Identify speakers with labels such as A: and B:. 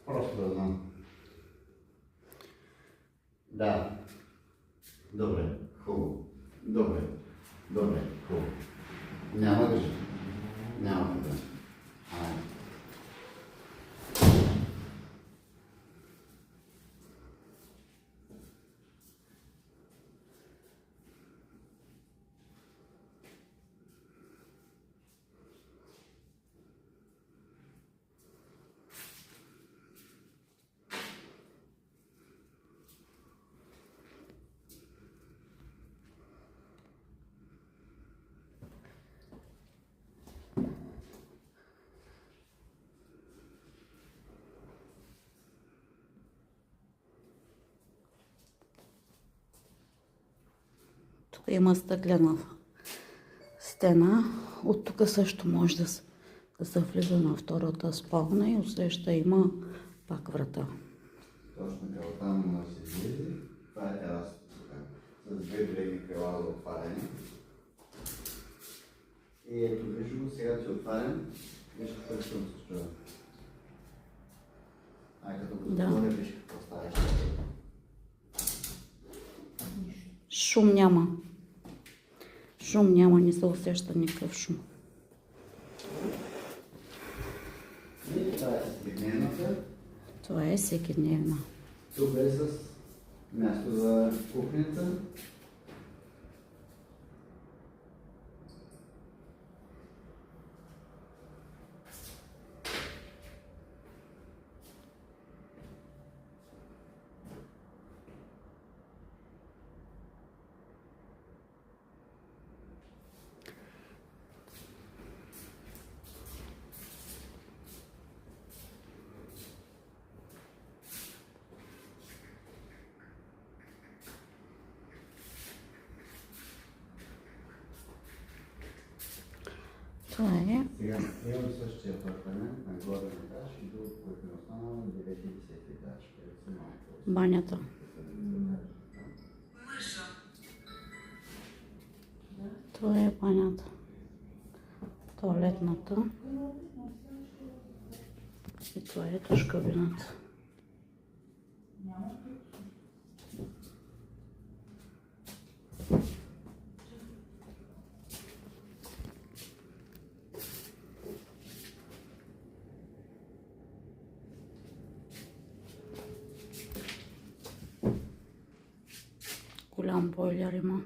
A: Просто да знам. Да. Добре, хубаво. Добре, хубаво. Няма да. Няма да. Айде.
B: Тук има стъклена стена. От тук също може да се влиза на втората спалня и отсреща има пак врата.
A: Точно така, оттам може да се излезе. Това е терасата тук. С две големи крила за отваряне. И ето виж го, сега че отварям. Виж какво ще се чува. Като го затворя, виж какво става.
B: Шум няма. Шум няма, не се усеща никакъв шум.
A: И това е всекидневната.
B: Това е всекидневна.
A: Тук е с място за кухнята.
B: Това е.
A: Сега имам същия апартамент на горен етаж и друг, който е останал на 9 и 10 етаж, където са малко.
B: Банята. Това е банята. Тоалетната. И това е душкабината. Голям бойлер има.